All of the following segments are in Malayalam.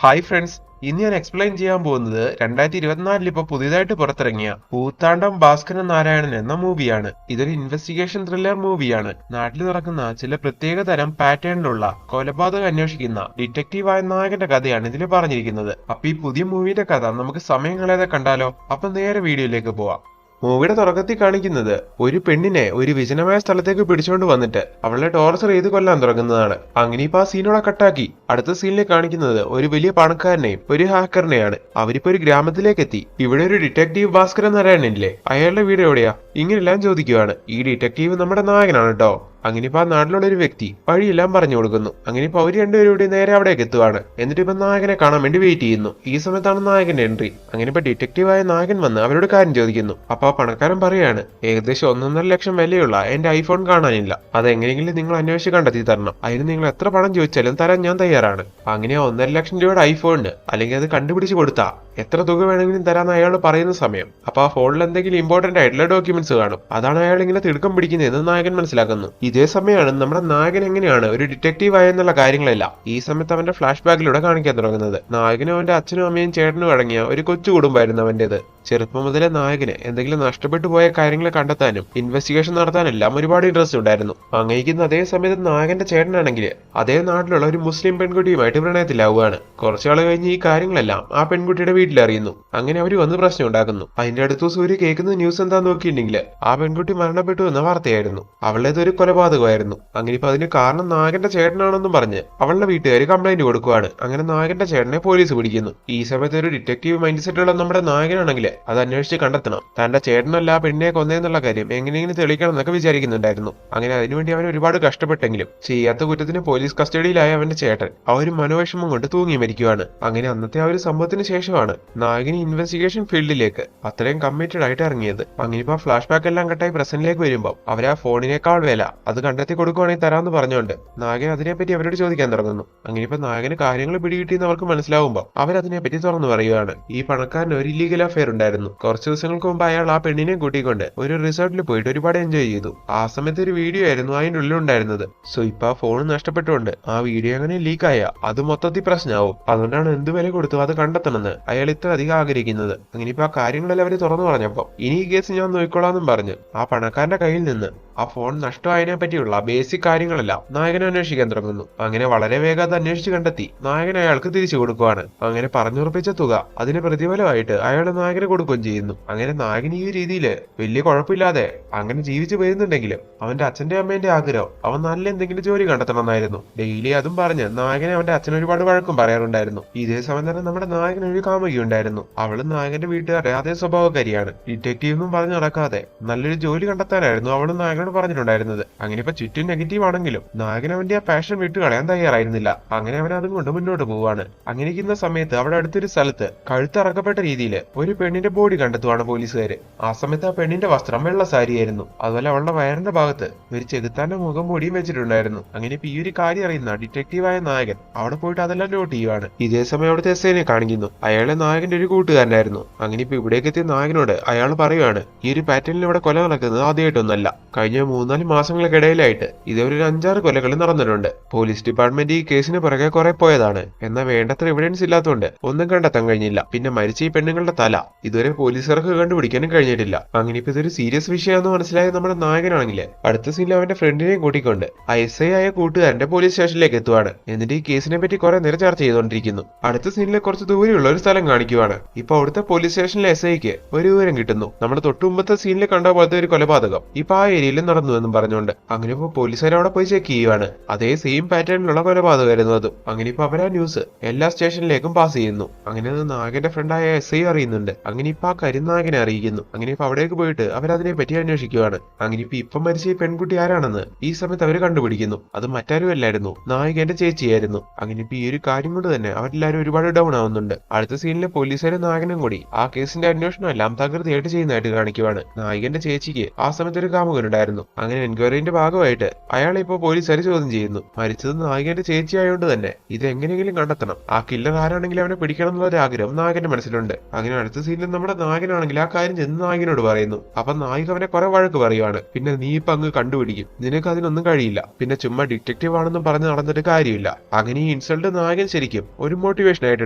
ഹായ് ഫ്രണ്ട്സ്, ഇന്ന് ഞാൻ എക്സ്പ്ലെയിൻ ചെയ്യാൻ പോകുന്നത് 2024 ഇപ്പോൾ പുതിയതായിട്ട് പുറത്തിറങ്ങിയ പൂത്താണ്ടം ഭാസ്കരൻ നാരായണൻ എന്ന മൂവിയാണ്. ഇതൊരു ഇൻവെസ്റ്റിഗേഷൻ ത്രില്ലർ മൂവിയാണ്. നാട്ടിൽ നടക്കുന്ന ചില പ്രത്യേക തരം പാറ്റേണിലുള്ള കൊലപാതകം അന്വേഷിക്കുന്ന ഡിറ്റക്റ്റീവായ നായകന്റെ കഥയാണ് ഇതിൽ പറഞ്ഞിരിക്കുന്നത്. അപ്പൊ ഈ പുതിയ മൂവിയുടെ കഥ നമുക്ക് സമയം കളയാതെ കണ്ടാലോ? അപ്പൊ നേരെ വീഡിയോയിലേക്ക് പോവാം. മൂവിയുടെ തുടക്കത്തിൽ കാണിക്കുന്നത് ഒരു പെണ്ണിനെ ഒരു വിജനമായ സ്ഥലത്തേക്ക് പിടിച്ചുകൊണ്ട് വന്നിട്ട് അവളെ ടോർച്ചർ ചെയ്ത് കൊല്ലാൻ തുടങ്ങുന്നതാണ്. അങ്ങനെ ഇപ്പൊ ആ സീനോടെ കട്ടാക്കി അടുത്ത സീനിൽ കാണിക്കുന്നത് ഒരു വലിയ പണക്കാരനെയും ഒരു ഹാക്കറിനെയാണ്. അവരിപ്പോ ഒരു ഗ്രാമത്തിലേക്ക് എത്തി. ഇവിടെ ഒരു ഡിറ്റക്റ്റീവ് ഭാസ്കരൻ നാരായണനില്ലേ, അയാളുടെ വീട് എവിടെയാ? ഇങ്ങനെല്ലാം ചോദിക്കുവാണ്. ഈ ഡിറ്റക്റ്റീവ് നമ്മുടെ നായകനാണ് കേട്ടോ. അങ്ങനെ ഇപ്പൊ ആ നാട്ടിലുള്ള ഒരു വ്യക്തി വഴിയെല്ലാം പറഞ്ഞു കൊടുക്കുന്നു. അങ്ങനെ ഇപ്പൊ അവര് രണ്ടുപേരും കൂടി നേരെ അവിടേക്ക് എത്തുവാണ്. എന്നിട്ട് ഇപ്പൊ നായകനെ കാണാൻ വേണ്ടി വെയിറ്റ് ചെയ്യുന്നു. ഈ സമയത്താണ് നായകന്റെ എൻട്രി. അങ്ങനെ ഇപ്പൊ ഡിറ്റക്റ്റീവായ നായകൻ വന്ന് അവരോട് കാര്യം ചോദിക്കുന്നു. അപ്പൊ ആ പണക്കാരൻ പറയാണ്, ഏകദേശം 1.5 ലക്ഷം വിലയുള്ള എന്റെ ഐഫോൺ കാണാനില്ല, അതെങ്ങനെയെങ്കിലും നിങ്ങൾ അന്വേഷിച്ച് കണ്ടെത്തി തരണം. അതിന് നിങ്ങൾ എത്ര പണം ചോദിച്ചാലും തരാൻ ഞാൻ തയ്യാറാണ്. അങ്ങനെ 1.5 ലക്ഷം രൂപയുടെ ഐഫോണിന് അല്ലെങ്കിൽ അത് കണ്ടുപിടിച്ച് കൊടുത്താ എത്ര തുക വേണമെങ്കിലും തരാന്ന് അയാൾ പറയുന്ന സമയം അപ്പൊ ആ ഫോണിൽ എന്തെങ്കിലും ഇമ്പോർട്ടന്റ് ആയിട്ടുള്ള ഡോക്യുമെന്റ്സ് കാണും. അതാണ് അയാൾ ഇങ്ങനെ തിടുക്കം പിടിക്കുന്നതെന്ന് നായകൻ മനസ്സിലാക്കുന്നു. ഇതേ സമയമാണ് നമ്മുടെ നായകൻ എങ്ങനെയാണ് ഒരു ഡിറ്റക്റ്റീവ് ആയെന്നുള്ള കാര്യങ്ങളെല്ലാം ഈ സമയത്ത് അവന്റെ ഫ്ലാഷ് ബാക്കിലൂടെ കാണിക്കാൻ തുടങ്ങുന്നത്. നായകനും അവന്റെ അച്ഛനും അമ്മയും ചേട്ടനും അടങ്ങിയ ഒരു കൊച്ചു കുടുംബമായിരുന്നു അവന്റേത്. ചെറുപ്പം മുതലേ നായകന് എന്തെങ്കിലും നഷ്ടപ്പെട്ടു പോയ കാര്യങ്ങൾ കണ്ടെത്താനും ഇൻവെസ്റ്റിഗേഷൻ നടത്താനെല്ലാം ഒരുപാട് ഇൻട്രസ്റ്റ് ഉണ്ടായിരുന്നു. അങ്ങേക്കുന്ന അതേ സമയത്ത് നായകന്റെ ചേട്ടനാണെങ്കിൽ അതേ നാട്ടിലുള്ള ഒരു മുസ്ലിം പെൺകുട്ടിയുമായിട്ട് പ്രണയത്തിലാവുകയാണ്. കുറച്ചാൾ കഴിഞ്ഞ് ഈ കാര്യങ്ങളെല്ലാം ആ പെൺകുട്ടിയുടെ വീട്ടിലറിയുന്നു. അങ്ങനെ അവർ വന്ന് പ്രശ്നം ഉണ്ടാക്കുന്നു. അതിന്റെ അടുത്ത ദിവസം ഒരു കേൾക്കുന്ന ന്യൂസ് എന്താന്ന് നോക്കിയിട്ടുണ്ടെങ്കിൽ ആ പെൺകുട്ടി മരണപ്പെട്ടു എന്ന വാർത്തയായിരുന്നു. അവളുടേതൊരു കൊലപാതകമായിരുന്നു. അങ്ങനെ ഇപ്പൊ അതിന് കാരണം നായകന്റെ ചേട്ടനാണെന്നും പറഞ്ഞ് അവളുടെ വീട്ടുകാർ കംപ്ലൈന്റ് കൊടുക്കുവാണ്. അങ്ങനെ നായകന്റെ ചേട്ടനെ പോലീസ് പിടിക്കുന്നു. ഈ സമയത്ത് ഒരു ഡിറ്റക്റ്റീവ് മൈൻഡ് സെറ്റുള്ള നമ്മുടെ നായകനാണെങ്കിൽ അത് അന്വേഷിച്ച് കണ്ടെത്തണം. തന്റെ ചേട്ടനല്ല പെണ്ണിനെ കൊന്നേന്നുള്ള കാര്യം എങ്ങനെയെങ്കിലും തെളിയിക്കണം എന്നൊക്കെ വിചാരിക്കുന്നുണ്ടായിരുന്നു. അങ്ങനെ അതിനുവേണ്ടി അവൻ ഒരുപാട് കഷ്ടപ്പെട്ടെങ്കിലും ചെയ്യാത്ത കുറ്റത്തിന് പോലീസ് കസ്റ്റഡിയിലായ അവന്റെ ചേട്ടൻ ആ ഒരു മനോവിഷമം കൊണ്ട് തൂങ്ങി മരിക്കുവാണ്. അങ്ങനെ അന്നത്തെ ആ ഒരു സംഭവത്തിന് ശേഷമാണ് നായകൻ ഇൻവെസ്റ്റിഗേഷൻ ഫീൽഡിലേക്ക് അത്രയും കമ്മിറ്റഡ് ആയിട്ട് ഇറങ്ങിയത്. അങ്ങനെ ഇപ്പൊ ഫ്ലാഷ് ബാക്ക് എല്ലാം കട്ടായി പ്രസന്റിലേക്ക് വരുമ്പോൾ അവരാ ഫോണിനേക്കാൾ വില അത് കണ്ടെത്തി കൊടുക്കുവാണെങ്കിൽ തരാമെന്ന് പറഞ്ഞുകൊണ്ട് നായകൻ അതിനെപ്പറ്റി അവരോട് ചോദിക്കാൻ തുടങ്ങുന്നു. അങ്ങനെ ഇപ്പൊ നായകന് കാര്യങ്ങൾ പിടികിട്ടിയെന്ന് അവർക്ക് മനസ്സിലാവുമ്പോൾ അവരതിനെപ്പറ്റി തുറന്നു പറയുകയാണ്. ഈ പണക്കാരന് ഒരു ഇല്ലീഗൽ അഫെയർ ഉണ്ടായിരുന്നു. കുറച്ച് ദിവസങ്ങൾക്ക് മുമ്പ് അയാൾ ആ പെണ്ണിനെ കൂട്ടിക്കൊണ്ട് ഒരു റിസോർട്ടിൽ പോയിട്ട് ഒരുപാട് എൻജോയ് ചെയ്തു. ആ സമയത്ത് ഒരു വീഡിയോ ആയിരുന്നു അതിൻ്റെ ഉള്ളിൽ ഉണ്ടായിരുന്നത്. സോ ഇപ്പൊ ആ ഫോൺ നഷ്ടപ്പെട്ടുകൊണ്ട് ആ വീഡിയോ അങ്ങനെ ലീക്കായ അത് മൊത്തത്തിൽ പ്രശ്നമാവും. അതുകൊണ്ടാണ് എന്ത് വില കൊടുത്തു അത് കണ്ടെത്തണമെന്ന് അയാൾ ഇത്ര അധികം ആഗ്രഹിക്കുന്നത്. അങ്ങനെ ഇപ്പൊ ആ കാര്യങ്ങളെല്ലാം അവര് തുറന്നു പറഞ്ഞപ്പോ ഇനി ഈ കേസ് ഞാൻ നോക്കിക്കോളാന്നും പറഞ്ഞ് ആ പണക്കാരന്റെ കയ്യിൽ നിന്ന് ആ ഫോൺ നഷ്ടമായതിനെ പറ്റിയുള്ള ബേസിക് കാര്യങ്ങളെല്ലാം നായകൻ അന്വേഷിക്കാൻ തുടങ്ങുന്നു. അങ്ങനെ വളരെ വേഗം അത് അന്വേഷിച്ച് കണ്ടെത്തി നായകൻ അയാൾക്ക് തിരിച്ചു കൊടുക്കുവാണ്. അങ്ങനെ പറഞ്ഞുറപ്പിച്ച തുക അതിന് പ്രതിഫലമായിട്ട് അയാൾ നായകന് കൊടുക്കുകയും ചെയ്യുന്നു. അങ്ങനെ നായകൻ ഈ രീതിയിൽ വലിയ കുഴപ്പമില്ലാതെ അങ്ങനെ ജീവിച്ചു വരുന്നുണ്ടെങ്കിലും അവന്റെ അച്ഛന്റെ അമ്മേന്റെ ആഗ്രഹം അവൻ നല്ല എന്തെങ്കിലും ജോലി കണ്ടെത്തണമെന്നായിരുന്നു. ഡെയിലി അതും പറഞ്ഞ് നായകനെ അവന്റെ അച്ഛൻ ഒരുപാട് വഴക്കും പറയാറുണ്ടായിരുന്നു. ഇതേ സമയം തന്നെ നമ്മുടെ നായകൻ ഒരു കാമുകി ഉണ്ടായിരുന്നു. അവള് നായകന്റെ വീട്ടുകാരുടെ അതേ സ്വഭാവക്കാരിയാണ്. ഡിറ്റക്റ്റീവ് എന്നും പറഞ്ഞു നടക്കാതെ നല്ലൊരു ജോലി കണ്ടെത്താനായിരുന്നു അവളും നായകനോട് പറഞ്ഞിട്ടുണ്ടായിരുന്നത്. അങ്ങനെ ഇപ്പൊ ചുറ്റും നെഗറ്റീവ് ആണെങ്കിലും നായകൻ അവന്റെ ആ പാഷൻ വിട്ട് കളയാൻ തയ്യാറായിരുന്നില്ല. അങ്ങനെ അവൻ അതും കൊണ്ട് മുന്നോട്ട് പോവാണ്. അങ്ങനെ ഇരിക്കുന്ന സമയത്ത് അവിടെ അടുത്തൊരു സ്ഥലത്ത് കഴുത്തറക്കപ്പെട്ട രീതിയിൽ ഒരു പെണ്ണിന്റെ ബോഡി കണ്ടെത്തുവാണ് പോലീസുകാര്. ആ സമയത്ത് ആ പെണ്ണിന്റെ വസ്ത്രം വെള്ള സാരിയായിരുന്നു. അതുപോലെ അവളുടെ വയറിന്റെ ഭാഗത്ത് ഒരു ചെകുത്താന്റെ മുഖം മൂടിയും വെച്ചിട്ടുണ്ടായിരുന്നു. അങ്ങനെ ഇപ്പൊ ഈ ഒരു കാര്യം അറിയുന്ന ഡിറ്റക്റ്റീവായ നായകൻ അവിടെ പോയിട്ട് അതെല്ലാം നോട്ട് ചെയ്യുവാണ്. ഇതേ സമയം അവിടുത്തെ എസ്ഐനെ കാണിക്കുന്നു. അയാളെ നായകന്റെ ഒരു കൂട്ടുകാരനായിരുന്നു. അങ്ങനെ ഇപ്പൊ ഇവിടേക്ക് എത്തിയ നായകനോട് അയാൾ പറയുവാണ്, ഈ ഒരു പാറ്റേണിൽ ഇവിടെ കൊല നടക്കുന്നത് ആദ്യമായിട്ടൊന്നല്ല. കഴിഞ്ഞ 3-4 മാസങ്ങൾക്കിടയിലായിട്ട് ഇതേപോലെ ഒരു 5-6 കൊലകൾ നടന്നിട്ടുണ്ട്. പോലീസ് ഡിപ്പാർട്ട്മെന്റ് ഈ കേസിന് പുറകെ കുറെ പോയതാണ്. എന്നാൽ വേണ്ടത്ര എവിഡൻസ് ഇല്ലാത്തതുകൊണ്ട് ഒന്നും കണ്ടെത്താൻ കഴിഞ്ഞില്ല. പിന്നെ മരിച്ച ഈ പെണ്ണുങ്ങളുടെ തല ഇതുവരെ പോലീസുകാർക്ക് കണ്ടുപിടിക്കാനും കഴിഞ്ഞിട്ടില്ല. അങ്ങനെ ഇപ്പൊ ഇതൊരു സീരിയസ് വിഷയമാണെന്ന് മനസ്സിലായ നമ്മുടെ നായകനാണെങ്കിൽ അടുത്ത സീനിൽ അവന്റെ ഫ്രണ്ടിനെയും കൂട്ടിക്കൊണ്ട് ഐ ആയ കൂട്ടുകാരന്റെ പോലീസ് സ്റ്റേഷനിലേക്ക് എത്തുവാണ്. എന്നിട്ട് ഈ കേസിനെ പറ്റി കുറെ നേരം ചർച്ച ചെയ്തുകൊണ്ടിരിക്കുന്നു. അടുത്ത സീനിലെ കുറച്ച് ദൂരെയുള്ള ഒരു സ്ഥലം കാണിക്കുവാണ്. ഇപ്പൊ അവിടുത്തെ പോലീസ് സ്റ്റേഷനിലെ എസ്ഐക്ക് ഒരു വിവരം കിട്ടുന്നു. നമ്മുടെ തൊട്ടു മുമ്പത്തെ സീനിൽ കണ്ട പോലത്തെ ഒരു കൊലപാതകം ഇപ്പൊ ആ ഏരിയയിൽ നടന്നു എന്നും പറഞ്ഞുകൊണ്ട്. അങ്ങനെ ഇപ്പൊ പോലീസുകാർ അവിടെ പോയി ചെക്ക് ചെയ്യുവാണ്. അതേ സെയിം പാറ്റേണിലുള്ള കൊലപാതകമായിരുന്നു അതും. അങ്ങനെ ഇപ്പൊ അവരാ ന്യൂസ് എല്ലാ സ്റ്റേഷനിലേക്കും പാസ് ചെയ്യുന്നു. അങ്ങനെ അത് നായകന്റെ ഫ്രണ്ടായ എസ്ഐ അറിയുന്നുണ്ട്. അങ്ങനെ ഇപ്പൊ ആ നായകനെ അറിയിക്കുന്നു. അങ്ങനെ ഇപ്പൊ അവിടേക്ക് പോയിട്ട് അവരതിനെ പറ്റി അന്വേഷിക്കുവാണ്. അങ്ങനെ ഇപ്പൊ മരിച്ച ഈ പെൺകുട്ടി ആരാണെന്ന് ഈ സമയത്ത് അവര് കണ്ടുപിടിക്കുന്നു. അത് മറ്റാരുമല്ലായിരുന്നു, നായകന്റെ ചേച്ചിയായിരുന്നു. അങ്ങനെ ഇപ്പൊ ഈ ഒരു കാര്യം കൊണ്ട് തന്നെ അവരെല്ലാരും ഒരുപാട് ഡൗൺ ആവുന്നുണ്ട്. അടുത്ത സീനിലെ പോലീസുകാരും നായകനും കൂടി ആ കേസിന്റെ അന്വേഷണം എല്ലാം തകൃതിയായിട്ട് ചെയ്യുന്നതായിട്ട് കാണിക്കുവാണ്. നായകന്റെ ചേച്ചിക്ക് ആ സമയത്ത് ഒരു കാമുകനുണ്ടായിരുന്നു. ഉണ്ടായിരുന്നു. അങ്ങനെ എൻക്വയറിന്റെ ഭാഗമായിട്ട് അയാളെ ഇപ്പോൾ പോലീസുകാർ ചോദ്യം ചെയ്യുന്നു. മരിച്ചത് നായകന്റെ ചേച്ചി ആയതുകൊണ്ട് തന്നെ ഇത് എങ്ങനെയെങ്കിലും കണ്ടെത്തണം. ആ കില്ലർ ആരാണെങ്കിലും അവനെ പിടിക്കണം എന്നുള്ള ഒരു ആഗ്രഹം നായകന്റെ മനസ്സിലുണ്ട്. അങ്ങനെ അടുത്ത സീനിൽ നമ്മുടെ നായകനാണെങ്കിൽ ആ കാര്യം ചെന്ന് നായകനോട് പറയുന്നു. അപ്പൊ നായിക അവനെ കുറെ വഴക്ക് പറയുവാണ്. പിന്നെ നീ ഇപ്പൊ അങ്ങ് കണ്ടുപിടിക്കും, നിനക്ക് അതിനൊന്നും കഴിയില്ല, പിന്നെ ചുമ്മാ ഡിറ്റക്റ്റീവ് ആണെന്നും പറഞ്ഞ് നടന്നിട്ട് കാര്യമില്ല. അങ്ങനെ ഈ ഇൻസൾട്ട് നായകൻ ശരിക്കും ഒരു മോട്ടിവേഷൻ ആയിട്ട്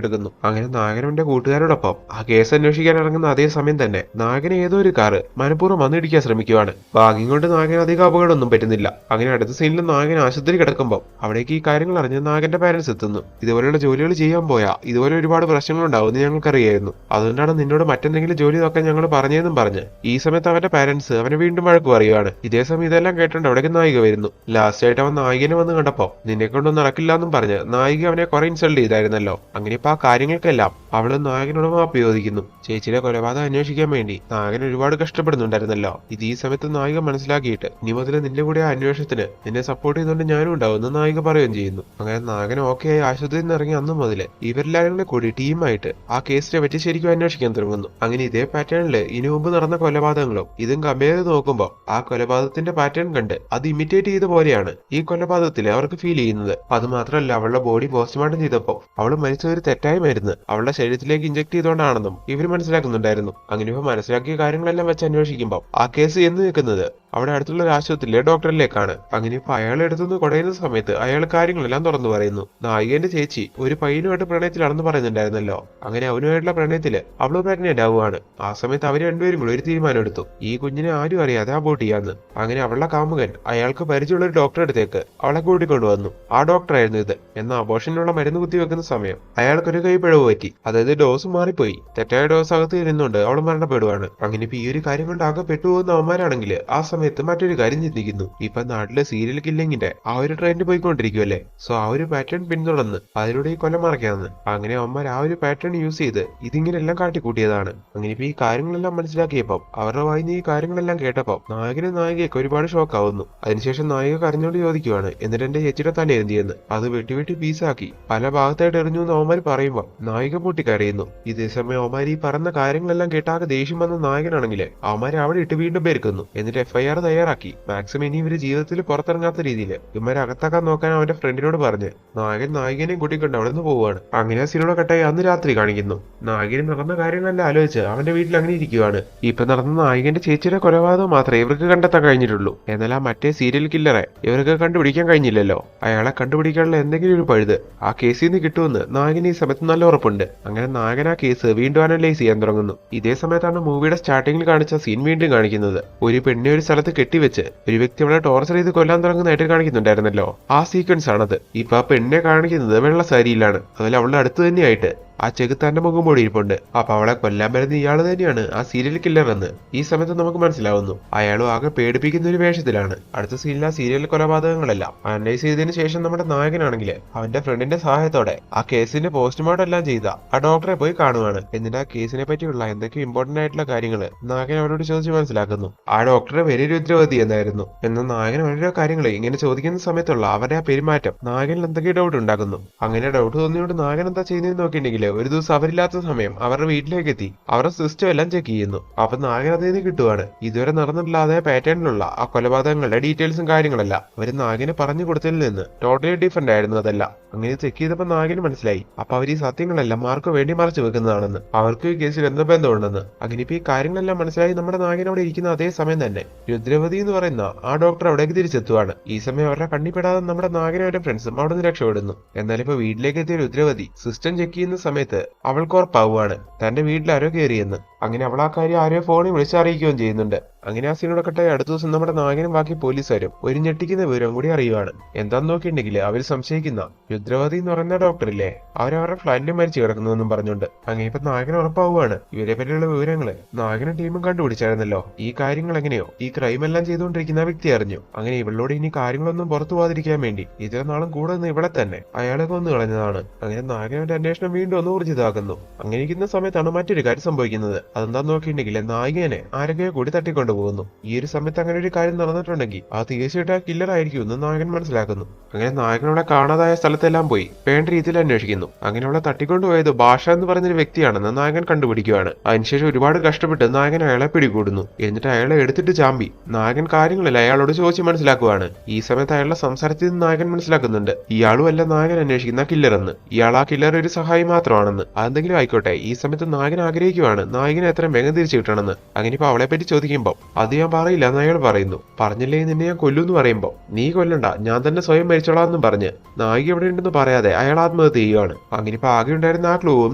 എടുക്കുന്നു. അങ്ങനെ നായകന്റെ കൂട്ടുകാരോടൊപ്പം ആ കേസ് അന്വേഷിക്കാൻ ഇറങ്ങുന്ന അതേ സമയം തന്നെ നായകനെ ഏതോ ഒരു കാറ് മനഃപൂർവ്വം വന്നിടിക്കാൻ ശ്രമിക്കുവാണ്. ഭാഗ്യം കൊണ്ട് നായകൻ അധികം അപകടമൊന്നും പറ്റുന്നില്ല. അങ്ങനെ അടുത്ത സീനിൽ നായകൻ ആശുപത്രി കിടക്കുമ്പോൾ അവിടേക്ക് ഈ കാര്യങ്ങൾ അറിഞ്ഞ് നായകന്റെ പാരന്റ്സ് എത്തുന്നു. ഇതുപോലെയുള്ള ജോലികൾ ചെയ്യാൻ പോയാ ഇതുപോലെ ഒരുപാട് പ്രശ്നങ്ങൾ ഉണ്ടാവുമെന്ന് ഞങ്ങൾക്കറിയായിരുന്നു. അതുകൊണ്ടാണ് നിന്നോട് മറ്റെന്തെങ്കിലും ജോലി നോക്കാൻ ഞങ്ങൾ പറഞ്ഞതെന്നും പറഞ്ഞ് ഈ സമയത്ത് അവന്റെ പാരന്റ്സ് അവനെ വീണ്ടും വഴക്ക് പറയുകയാണ്. ഇതേ സമയം ഇതെല്ലാം കേട്ടോണ്ട് അവിടേക്ക് നായിക വരുന്നു. ലാസ്റ്റ് ആയിട്ട് അവൻ നായികനെ വന്ന് കണ്ടപ്പോ നിന്നെ കൊണ്ടൊന്നും നടക്കില്ല എന്നും പറഞ്ഞ് നായിക അവനെ കുറെ ഇൻസൾട്ട് ചെയ്തായിരുന്നല്ലോ. അങ്ങനെ ഇപ്പൊ ആ കാര്യങ്ങൾക്കെല്ലാം അവള് നായകനോട് മാപ്പ് ചോദിക്കുന്നു. ചേച്ചിയുടെ കൊലപാതകം അന്വേഷിക്കാൻ വേണ്ടി നായകൻ ഒരുപാട് കഷ്ടപ്പെടുന്നുണ്ടായിരുന്നല്ലോ. ഇത് ഈ സമയത്ത് നായിക മനസ്സിലാക്കിയിട്ട് ഇനി മുതൽ നിന്റെ കൂടെ ആ അന്വേഷണത്തിന് നിന്നെ സപ്പോർട്ട് ചെയ്തുകൊണ്ട് ഞാനും ഉണ്ടാവുമെന്ന് നായിക പറയുകയും ചെയ്യുന്നു. അങ്ങനെ നായകൻ ഓക്കെ ആയി ആശുപത്രിയിൽ നിന്ന് ഇറങ്ങി അന്ന് മുതൽ ഇവരെല്ലാവരും കൂടി ടീമായിട്ട് ആ കേസിനെ പറ്റി ശരിക്കും അന്വേഷിക്കാൻ തുടങ്ങുന്നു. അങ്ങനെ ഇതേ പാറ്റേണില് ഇനി മുമ്പ് നടന്ന കൊലപാതകങ്ങളും ഇതും കമ്പയർ ചെയ്ത് നോക്കുമ്പോൾ ആ കൊലപാതകത്തിന്റെ പാറ്റേൺ കണ്ട് അത് ഇമിറ്റേറ്റ് ചെയ്ത പോലെയാണ് ഈ കൊലപാതകത്തിൽ അവർക്ക് ഫീൽ ചെയ്യുന്നത്. അത് മാത്രമല്ല, അവളുടെ ബോഡി പോസ്റ്റ്മോർട്ടം ചെയ്തപ്പോൾ അവൾ മരിച്ച ഒരു തെറ്റായ മരുന്ന് അവളുടെ ശരീരത്തിലേക്ക് ഇഞ്ചക്ട് ചെയ്തുകൊണ്ടാണെന്നും ഇവർ മനസ്സിലാക്കുന്നുണ്ടായിരുന്നു. അങ്ങനെ ഇവ മനസ്സിലാക്കിയ കാര്യങ്ങളെല്ലാം വെച്ച് അന്വേഷിക്കുമ്പോൾ ആ കേസ് എന്ന് നിൽക്കുന്നത് അവിടെ അടുത്തുള്ള ഒരു ആശുപത്രിയിലെ ഡോക്ടറിലേക്കാണ്. അങ്ങനെ ഇപ്പൊ അയാൾ എടുത്തുനിന്ന് കുടയുന്ന സമയത്ത് അയാൾ കാര്യങ്ങളെല്ലാം തുറന്നു പറയുന്നു. നായികന്റെ ചേച്ചി ഒരു പയ്യനുമായിട്ട് പ്രണയത്തിലാണെന്ന് പറയുന്നുണ്ടായിരുന്നല്ലോ. അങ്ങനെ അവനുമായിട്ടുള്ള പ്രണയത്തില് അവള് പ്രഗ്നന്റ് ആവുകയാണ്. ആ സമയത്ത് അവര് രണ്ടുപേരും കൂടി ഒരു തീരുമാനം എടുത്തു, ഈ കുഞ്ഞിനെ ആരും അറിയാതെ അബോർട്ട് ചെയ്യാന്ന്. അങ്ങനെ അവളുടെ കാമുകൻ അയാൾക്ക് പരിചയമുള്ള ഒരു ഡോക്ടറെ അടുത്തേക്ക് അവളെ കൂട്ടിക്കൊണ്ടുവന്നു. ആ ഡോക്ടറായിരുന്നു ഇത്. എന്നാൽ അബോർഷനുള്ള മരുന്ന് കുത്തിവെക്കുന്ന സമയം അയാൾക്കൊരു കൈപ്പിഴവ് പറ്റി. അതായത് ഡോസ് മാറിപ്പോയി. തെറ്റായ ഡോസ് അകത്ത് ഇരുന്നുകൊണ്ട് അവൾ മരണപ്പെടുവാണ്. അങ്ങനെ ഇപ്പൊ ഈ ഒരു കാര്യം കൊണ്ട് ആകെ പെട്ടുപോകുന്ന അവന്മാരാണെങ്കിൽ ആ സമയത്ത് മറ്റൊരു കാര്യം ചിന്തിക്കുന്നു. ഇപ്പൊ നാട്ടിലെ സീരിയൽ കില്ലിങ്ങിന്റെ ആ ഒരു ട്രെൻഡ് പോയിക്കൊണ്ടിരിക്കുവല്ലേ. സോ ആ ഒരു പാറ്റേൺ പിന്തുടർന്ന് അതിലൂടെ ഈ കൊല മറക്കാന്ന്. അങ്ങനെ അവന്മാർ ആ ഒരു പാറ്റേൺ യൂസ് ചെയ്ത് ഇതിങ്ങനെ എല്ലാം കാട്ടിക്കൂട്ടിയതാണ്. അങ്ങനെ ഇപ്പൊ ഈ കാര്യങ്ങളെല്ലാം മനസ്സിലാക്കിയപ്പോൾ അവരുടെ വായിന്ന് ഈ കാര്യങ്ങളെല്ലാം കേട്ടപ്പോൾ നായകനും നായികയൊക്കെ ഒരുപാട് ഷോക്ക് ആവുന്നു. അതിനുശേഷം നായിക കരഞ്ഞോണ്ട് ചോദിക്കുവാണ്, എന്നിട്ട് എന്റെ ചേച്ചിയുടെ തല എന്തിയെന്ന്. അത് വെട്ടി വെട്ടി പീസാക്കി പല ഭാഗത്തായിട്ട് എറിഞ്ഞു എന്ന് അവന്മാർ പറയുമ്പോൾ നായിക പൊട്ടിക്കരയുന്നു. ഇതേ സമയം അവന്മാർ ഈ പറഞ്ഞ കാര്യങ്ങളെല്ലാം കേട്ടാകെ ദേഷ്യം വന്ന നായകനാണെങ്കിൽ അവന്മാരെ അവിടെ ഇട്ട് വീണ്ടും പേർക്കുന്നു. എന്നിട്ട് FIR തയ്യാറാക്കി മാക്സിമം ഇനി ഇവര് ജീവിതത്തിൽ പുറത്തിറങ്ങാത്ത രീതിയിൽ ഇവന്മാരെ അകത്താക്കാൻ നോക്കാൻ അവന്റെ ഫ്രണ്ടിനോട് പറഞ്ഞ് നായകൻ നായികനെയും കൂട്ടിക്കൊണ്ട് അവിടെ നിന്ന് പോവുകയാണ്. അങ്ങനെ ആ സിനിമ കട്ടായി അന്ന് രാത്രി കാണിക്കുന്നു. നായകന് നടന്ന കാര്യങ്ങളെല്ലാം ആലോചിച്ച് അവന്റെ വീട്ടിൽ അങ്ങനെ ഇരിക്കുവാണ്. ഇപ്പൊ നടന്ന നായകന്റെ ചേച്ചിയുടെ കൊലപാതകം മാത്രമേ ഇവർക്ക് കണ്ടെത്താൻ കഴിഞ്ഞിട്ടുള്ളൂ. എന്നാൽ ആ മറ്റേ സീരിയൽ കില്ലറെ ഇവർക്ക് കണ്ടുപിടിക്കാൻ കഴിഞ്ഞില്ലല്ലോ. അയാളെ കണ്ടുപിടിക്കാനുള്ള എന്തെങ്കിലും ഒരു പഴുത് ആ കേസിൽ നിന്ന് കിട്ടുമെന്ന് നായകന് ഈ സമയത്ത് നല്ല ഉറപ്പുണ്ട്. അങ്ങനെ നായകൻ ആ കേസ് വീണ്ടും അനലൈസ് ചെയ്യാൻ തുടങ്ങുന്നു. ഇതേ സമയത്താണ് മൂവിയുടെ സ്റ്റാർട്ടിങ്ങിൽ കാണിച്ച സീൻ വീണ്ടും കാണിക്കുന്നത്. ഒരു പെണ്ണെ ഒരു സ്ഥലത്ത് കെട്ടിവെച്ച് ഒരു വ്യക്തി അവളെ ടോർച്ചർ ചെയ്ത് കൊല്ലാൻ തുടങ്ങുന്നതായിട്ട് കാണിക്കുന്നുണ്ടായിരുന്നല്ലോ. ആ സീക്വൻസ് ആണത്. ഇപ്പൊ ആ പെണ്ണെ കാണിക്കുന്നത് വെള്ള സാരിയിലാണ്. അതിൽ അവളുടെ അടുത്ത് തന്നെയായിട്ട് ആ ചെകുത്താന്റെ മുഖം മൂടി ഇരിപ്പുണ്ട്. അപ്പൊ അവളെ കൊല്ലാൻ വരുന്ന ഇയാള് തന്നെയാണ് ആ സീരിയൽ കില്ലർ എന്ന് ഈ സമയത്ത് നമുക്ക് മനസ്സിലാവുന്നു. അയാളും ആകെ പേടിപ്പിക്കുന്ന ഒരു വേഷത്തിലാണ്. അടുത്ത സീനിൽ ആ സീരിയൽ കൊലപാതകങ്ങളെല്ലാം അനലൈസ് ചെയ്തതിനു ശേഷം നമ്മുടെ നായകനാണെങ്കിൽ അവന്റെ ഫ്രണ്ടിന്റെ സഹായത്തോടെ ആ കേസിന്റെ പോസ്റ്റ്മോർട്ടം എല്ലാം ചെയ്ത ആ ഡോക്ടറെ പോയി കാണുവാണ്. എന്നിട്ട് ആ കേസിനെ പറ്റിയുള്ള എന്തൊക്കെ ഇമ്പോർട്ടന്റ് ആയിട്ടുള്ള കാര്യങ്ങൾ നായകൻ അവരോട് ചോദിച്ച് മനസ്സിലാക്കുന്നു. ആ ഡോക്ടറെ വലിയ രുദ്രവതി എന്നായിരുന്നു. എന്നാൽ നായകൻ ഓരോ കാര്യങ്ങൾ ഇങ്ങനെ ചോദിക്കുന്ന സമയത്തുള്ള അവരുടെ ആ പെരുമാറ്റം നായകനിൽ എന്തൊക്കെ ഡൗട്ട് ഉണ്ടാക്കുന്നു. അങ്ങനെ ഡൗട്ട് തോന്നിയോണ്ട് നായകൻ എന്താ ചെയ്യുന്നതെന്ന് നോക്കിയിട്ടുണ്ടെങ്കിൽ ഒരു ദിവസം അവരില്ലാത്ത സമയം അവരുടെ വീട്ടിലേക്ക് എത്തി അവരുടെ സിസ്റ്റം എല്ലാം ചെക്ക് ചെയ്യുന്നു. അപ്പൊ നായകൻ അതിൽ നിന്ന് കിട്ടുവാണ് ഇതുവരെ നടന്നിട്ടുള്ള അതേ പാറ്റേണിലുള്ള ആ കൊലപാതകങ്ങളുടെ ഡീറ്റെയിൽസും കാര്യങ്ങളെല്ലാം അവര് നായകന് പറഞ്ഞു കൊടുത്തതിൽ നിന്ന് ടോട്ടലി ഡിഫറെന്റ് ആയിരുന്നു അതെല്ലാം. അങ്ങനെ ചെക്ക് ചെയ്തപ്പോൾ നായകന് മനസ്സിലായി അപ്പൊ അവർ ഈ സത്യങ്ങളെല്ലാം മാർക്ക് വേണ്ടി മറച്ചു വെക്കുന്നതാണെന്ന്, അവർക്ക് ഈ കേസിൽ എന്ത് ബന്ധമുണ്ടെന്ന്. അങ്ങനെ ഇപ്പൊ ഈ കാര്യങ്ങളെല്ലാം മനസ്സിലായി നമ്മുടെ നായകൻ അവിടെ ഇരിക്കുന്ന അതേ സമയം തന്നെ രുദ്രവതി എന്ന് പറയുന്ന ആ ഡോക്ടർ അവിടേക്ക് തിരിച്ചെത്തുവാണ്. ഈ സമയം അവരുടെ കണ്ണിപ്പെടാതെ നമ്മുടെ നായകനും അവരുടെ ഫ്രണ്ട്സും അവിടെ നിന്ന് രക്ഷപ്പെടുന്നു. എന്നാൽ ഇപ്പൊ വീട്ടിലേക്ക് എത്തിയ രുദ്രവതി സിസ്റ്റം ചെക്ക് ചെയ്യുന്ന സമയത്ത് അവൾക്ക് ഉറപ്പാവുകയാണ് തന്റെ വീട്ടിൽ ആരോ കയറിയെന്ന്. അങ്ങനെ അവൾ ആ കാര്യം ആരോ ഫോണിൽ വിളിച്ചറിയിക്കുകയും ചെയ്യുന്നുണ്ട്. അങ്ങനെ ആ സീനോടെ കട്ടായി അടുത്ത ദിവസം നമ്മുടെ നായകനും ബാക്കി പോലീസുകാരും ഒരു ഞെട്ടിക്കുന്ന വിവരം കൂടി അറിയുവാണ്. എന്താന്ന് നോക്കിയിട്ടുണ്ടെങ്കിൽ അവർ സംശയിക്കുന്ന രുദ്രവതി എന്ന് പറയുന്ന ഡോക്ടറില്ലേ അവരവരുടെ ഫ്ലാറ്റിൽ മരിച്ചു കിടക്കുന്നുവെന്നും പറഞ്ഞുകൊണ്ട്. അങ്ങനെ ഇപ്പൊ നായകൻ ഉറപ്പാവുകയാണ് ഇവരെ പറ്റിയുള്ള വിവരങ്ങള് നായകനും ടീമും കണ്ടുപിടിച്ചായിരുന്നല്ലോ. ഈ കാര്യങ്ങൾ എങ്ങനെയോ ഈ ക്രൈം എല്ലാം ചെയ്തുകൊണ്ടിരിക്കുന്ന വ്യക്തി അറിഞ്ഞു. അങ്ങനെ ഇവളോട് ഇനി കാര്യങ്ങളൊന്നും പുറത്തു പോകാതിരിക്കാൻ വേണ്ടി ഇത്ര നാളും കൂടെ നിന്ന് ഇവളെ തന്നെ അയാളെ കൊന്നു കളഞ്ഞതാണ്. അങ്ങനെ നായകന്റെ അന്വേഷണം വീണ്ടും ഒന്ന് ഊർജിതാക്കുന്നു. അങ്ങനെ ഇരിക്കുന്ന സമയത്താണ് മറ്റൊരു കാര്യം സംഭവിക്കുന്നത്. അതെന്താന്ന് നോക്കിയിട്ടുണ്ടെങ്കിൽ നായികനെ ആരൊക്കെയോ കൂടി തട്ടിക്കൊണ്ടു പോകുന്നു. ഈ ഒരു സമയത്ത് അങ്ങനെ ഒരു കാര്യം നടന്നിട്ടുണ്ടെങ്കിൽ ആ തീർച്ചയായിട്ടും ആ കില്ലർ ആയിരിക്കും എന്ന് നായകൻ മനസ്സിലാക്കുന്നു. അങ്ങനെ നായകനോടെ കാണാതായ സ്ഥലത്തെല്ലാം പോയി വേണ്ട രീതിയിൽ അന്വേഷിക്കുന്നു. അങ്ങനെയുള്ള തട്ടിക്കൊണ്ടുപോയത് ഭാഷ എന്ന് പറയുന്നൊരു വ്യക്തിയാണെന്ന് നായകൻ കണ്ടുപിടിക്കുകയാണ്. അതിനുശേഷം ഒരുപാട് കഷ്ടപ്പെട്ട് നായകൻ അയാളെ പിടികൂടുന്നു. എന്നിട്ട് അയാളെ എടുത്തിട്ട് ചാമ്പി നായകൻ കാര്യങ്ങളിൽ അയാളോട് ചോദിച്ച് മനസ്സിലാക്കുവാണ്. ഈ സമയത്ത് അയാളുടെ സംസാരത്തിൽ നിന്ന് നായകൻ മനസ്സിലാക്കുന്നുണ്ട് ഇയാളും അല്ല നായകൻ അന്വേഷിക്കുന്ന കില്ലർ എന്ന്. ഇയാൾ ആ കില്ലർ ഒരു സഹായി മാത്രമാണെന്ന്. അതെന്തെങ്കിലും ആയിക്കോട്ടെ, ഈ സമയത്ത് നായകൻ ആഗ്രഹിക്കുവാണ് നായകനെ എത്രയും വേഗം തിരിച്ചു കിട്ടണമെന്ന്. അങ്ങനെ ഇപ്പൊ അവളെ പറ്റി ചോദിക്കുമ്പോൾ അത് ഞാൻ പറയില്ല എന്ന് അയാൾ പറയുന്നു. പറഞ്ഞില്ലേ നിന്നെ ഞാൻ കൊല്ലുമെന്ന് പറയുമ്പോൾ നീ കൊല്ലണ്ട, ഞാൻ തന്നെ സ്വയം മരിച്ചോളാമെന്നും പറഞ്ഞ് നായിക എവിടെ ഉണ്ടെന്ന് പറയാതെ അയാൾ ആത്മഹത്യ ചെയ്യുകയാണ്. അങ്ങനെ ഇപ്പൊ ആകെ ഉണ്ടായിരുന്ന ആ ക്ലൂവും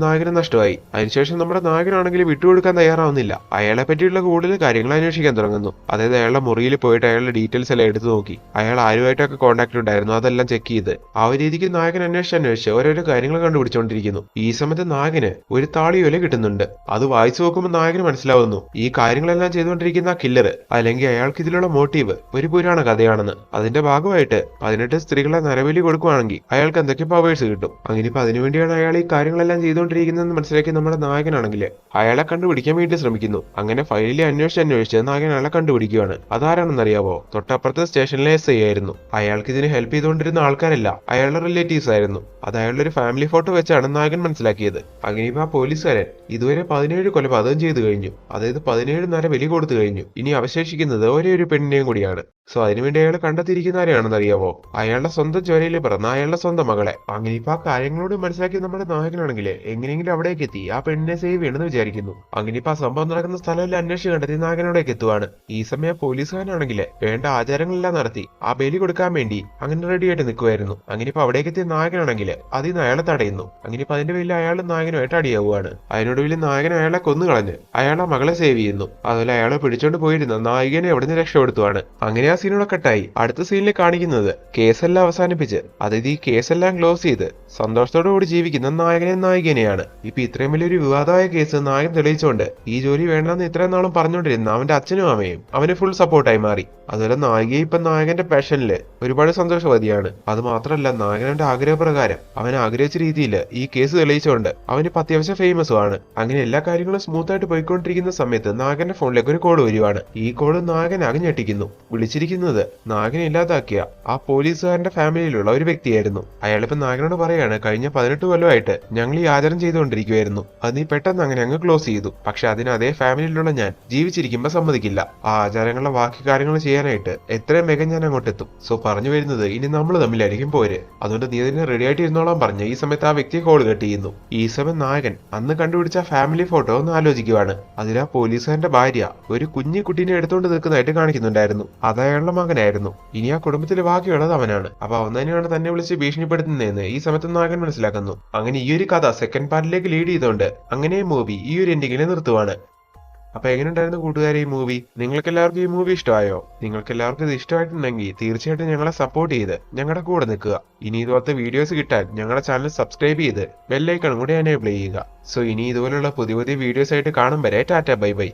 നായകന് നഷ്ടമായി. അതിനുശേഷം നമ്മുടെ നായകനാണെങ്കിൽ വിട്ടുകൊടുക്കാൻ തയ്യാറാവുന്നില്ല. അയാളെ പറ്റിയുള്ള കൂടുതൽ കാര്യങ്ങൾ അന്വേഷിക്കാൻ തുടങ്ങുന്നു. അതായത് അയാളുടെ മുറിയിൽ പോയിട്ട് അയാളുടെ ഡീറ്റെയിൽസ് എല്ലാം എടുത്തു നോക്കി. അയാൾ ആരുമായിട്ടൊക്കെ കോൺടാക്ട് ഉണ്ടായിരുന്നു അതെല്ലാം ചെക്ക് ചെയ്ത് ആ ഒരു രീതിക്ക് നായകൻ അന്വേഷിച്ച് ഓരോരോ കാര്യങ്ങൾ കണ്ടുപിടിച്ചുകൊണ്ടിരിക്കുന്നു. ഈ സമയത്ത് നായകന് ഒരു താളിയോല കിട്ടുന്നുണ്ട്. അത് വായിച്ചു നോക്കുമ്പോൾ നായകന് മനസ്സിലാവുന്നു ഈ കാര്യങ്ങളെല്ലാം ചെയ്തുകൊണ്ടിരിക്കുന്ന കില്ലർ അല്ലെങ്കിൽ അയാൾക്ക് ഇതിലുള്ള മോട്ടീവ് ഒരു പുരാണ കഥയാണെന്ന്. അതിന്റെ ഭാഗമായിട്ട് 18 സ്ത്രീകളെ നരബലി കൊടുക്കുകയാണെങ്കിൽ അയാൾക്ക് എന്തൊക്കെ പവേഴ്സ് കിട്ടും. അങ്ങനെ ഇപ്പൊ അതിനുവേണ്ടിയാണ് അയാൾ ഈ കാര്യങ്ങളെല്ലാം ചെയ്തുകൊണ്ടിരിക്കുന്നതെന്ന് മനസ്സിലാക്കി നമ്മുടെ നായകനാണെങ്കിൽ അയാളെ കണ്ടുപിടിക്കാൻ വേണ്ടി ശ്രമിക്കുന്നു. അങ്ങനെ ഫയലിൽ അന്വേഷിച്ച് നായകൻ അയാളെ കണ്ടുപിടിക്കുകയാണ്. അതാരാണെന്നറിയാവോ? തൊട്ടപ്പുറത്തെ സ്റ്റേഷനിലെ SI ആയിരുന്നു. അയാൾക്ക് ഇതിന് ഹെൽപ്പ് ചെയ്തുകൊണ്ടിരുന്ന ആൾക്കാരല്ല അയാളുടെ റിലേറ്റീവ്സ് ആയിരുന്നു. അത് അയാളുടെ ഒരു ഫാമിലി ഫോട്ടോ വെച്ചാണ് നായകൻ മനസ്സിലാക്കിയത്. അങ്ങനെ ഇപ്പൊ ആ പോലീസുകാരൻ ഇതുവരെ 17 കൊലപാതകം ചെയ്തു കഴിഞ്ഞു. അതായത് 17 നരബലി കൊടുത്തു കഴിഞ്ഞു. ഇനി അവശേഷിക്കുന്നത് ഒരേ ഒരു പെണ്ണിനെയും കൂടിയാണ്. സോ അതിനുവേണ്ടി അയാൾ കണ്ടെത്തിയിരിക്കുന്ന ആരെയാണെന്ന് അറിയാവോ? അയാളുടെ സ്വന്തം ചോരയിൽ പിറന്ന അയാളുടെ സ്വന്തം മകളെ. അങ്ങനെ ഇപ്പൊ ആ കാര്യങ്ങളോട് മനസ്സിലാക്കി നമ്മുടെ നായകനാണെങ്കിൽ എങ്ങനെയെങ്കിലും അവിടേക്ക് എത്തി ആ പെണ്ണിനെ സേവ് ചെയ്യണമെന്ന് വിചാരിക്കുന്നു. അങ്ങനെ ഇപ്പൊ ആ സംഭവം നടക്കുന്ന സ്ഥലമെല്ലാം അന്വേഷിച്ച് കണ്ടെത്തി നായകനോടേക്ക് എത്തുവാണ്. ഈ സമയം പോലീസുകാരനാണെങ്കിൽ വേണ്ട ആചാരങ്ങളെല്ലാം നടത്തി ആ ബലി കൊടുക്കാൻ വേണ്ടി അങ്ങനെ റെഡി ആയിട്ട് നിൽക്കുമായിരുന്നു. അങ്ങനെ ഇപ്പൊ അവിടേക്ക് എത്തിയ നായകനാണെങ്കിൽ അതിന് അയാളെ തടയുന്നു. അങ്ങനെ ഇപ്പൊ അതിന്റെ പേരിൽ അയാൾ നായകനുമായിട്ട് അടിയാവുകയാണ്. അതിനൊടുവിൽ നായകൻ അയാളെ കൊന്നുകളഞ്ഞ് അയാളെ മകളെ സേവ് ചെയ്യുന്നു. അതുപോലെ അയാളെ പിടിച്ചോണ്ട് പോയിരുന്ന നായികനെ എവിടുന്ന് രക്ഷപ്പെടുത്തുവാണ്. അങ്ങനെ ആ സീനോടെ കട്ടായി. അടുത്ത സീനിൽ കാണിക്കുന്നത് കേസെല്ലാം അവസാനിപ്പിച്ച് അതായത് ഈ കേസെല്ലാം ക്ലോസ് ചെയ്ത് സന്തോഷത്തോടു കൂടി ജീവിക്കുന്ന നായകനെ നായികനെയാണ്. ഇപ്പൊ ഇത്രയും വലിയൊരു വിവാദമായ കേസ് നായകൻ തെളിയിച്ചുകൊണ്ട് ഈ ജോലി വേണ്ടെന്ന് ഇത്രയും നാളും പറഞ്ഞുകൊണ്ടിരുന്ന അവന്റെ അച്ഛനും അമ്മയും അവന് ഫുൾ സപ്പോർട്ടായി മാറി. അതുപോലെ നായികയെ ഇപ്പൊ നായകന്റെ പാഷനില് ഒരുപാട് സന്തോഷവതിയാണ്. അത് മാത്രമല്ല നായകന്റെ ആഗ്രഹപ്രകാരം അവൻ ആഗ്രഹിച്ച രീതിയിൽ ഈ കേസ് തെളിയിച്ചുകൊണ്ട് അവനിപ്പോ അത്യാവശ്യം ഫേമസും ആണ്. അങ്ങനെ എല്ലാ കാര്യങ്ങളും സ്മൂത്ത് ആയിട്ട് പോയിക്കൊണ്ടിരിക്കുന്ന സമയത്ത് നായകന്റെ ഫോണിലേക്ക് ഒരു കോൾ വരുവാണ്. ഈ കോള് നായകൻ ഞെട്ടിക്കുന്നു. വിളിച്ചിരിക്കുന്നത് നായകനെ ഇല്ലാതാക്കിയ ആ പോലീസുകാരന്റെ ഫാമിലിയിലുള്ള ഒരു വ്യക്തിയായിരുന്നു. അയാളിപ്പോ നായകനോട് പറയാണ് കഴിഞ്ഞ 18 കൊല്ലമായിട്ട് ഞങ്ങൾ ഈ ആചാരം ചെയ്തുകൊണ്ടിരിക്കുവായിരുന്നു. അത് നീ പെട്ടെന്ന് അങ്ങനെ അങ്ങ് ക്ലോസ് ചെയ്തു. പക്ഷെ അതിന് അതേ ഫാമിലിയിലുള്ള ഞാൻ ജീവിച്ചിരിക്കുമ്പോ സമ്മതിക്കില്ല. ആ ആചാരങ്ങളുടെ ബാക്കി കാര്യങ്ങൾ ചെയ്യാനായിട്ട് എത്രയും വേഗം ഞാൻ അങ്ങോട്ട് എത്തും. സോ പറഞ്ഞു വരുന്നത് ഇനി നമ്മൾ തമ്മിലായിരിക്കും പോര്. അതുകൊണ്ട് നീ അതിനെ റെഡി ആയിട്ട് ഇരുന്നോളാൻ പറഞ്ഞ് ഈ സമയത്ത് ആ വ്യക്തിയെ കോൾ കട്ട് ചെയ്യുന്നു. ഈ സമയം നായകൻ അന്ന് കണ്ടുപിടിച്ച ഫാമിലി ഫോട്ടോ ഒന്ന് ആലോചിക്കുവാണ്. അതിൽ ആ പോലീസുകാരന്റെ ഭാര്യ ഒരു കുഞ്ഞു കുട്ടീനെ എടുത്തുകൊണ്ട് നിൽക്കുന്നതായിട്ട് കാണിക്കുന്നുണ്ടായിരുന്നു. അത് അയാളുടെ മകനായിരുന്നു. ഇനി ആ കുടുംബത്തിൽ ബാക്കിയുള്ളത് അവനാണ്. അപ്പൊ അവൻ തന്നെയാണ് തന്നെ വിളിച്ച് ഭീഷണിപ്പെടുത്തുന്നതെന്ന് ഈ സമയത്ത് നായകൻ മനസ്സിലാക്കുന്നു. അങ്ങനെ ഈ ഒരു കഥ സെക്കൻഡ് പാർട്ടിലേക്ക് ലീഡ് ചെയ്തുകൊണ്ട് അങ്ങനെ മൂവി ഈ ഒരു എൻഡിങ്ങിനെ നിർത്തുവാണ്. അപ്പൊ എങ്ങനെയുണ്ടായിരുന്നു കൂട്ടുകാരെ ഈ മൂവി? നിങ്ങൾക്ക് എല്ലാവർക്കും ഈ മൂവി ഇഷ്ടമായോ? നിങ്ങൾക്ക് എല്ലാവർക്കും ഇത് ഇഷ്ടമായിട്ടുണ്ടെങ്കിൽ തീർച്ചയായിട്ടും ഞങ്ങളെ സപ്പോർട്ട് ചെയ്ത് ഞങ്ങളുടെ കൂടെ നിൽക്കുക. ഇനി ഇതുപോലത്തെ വീഡിയോസ് കിട്ടാൻ ഞങ്ങളുടെ ചാനൽ സബ്സ്ക്രൈബ് ചെയ്ത് ബെല്ലൈക്കൺ കൂടെ എനേബിൾ ചെയ്യുക. സോ ഇനി ഇതുപോലുള്ള പുതിയ വീഡിയോസ് ആയിട്ട് കാണും വരെ ടാറ്റ ബൈ ബൈ.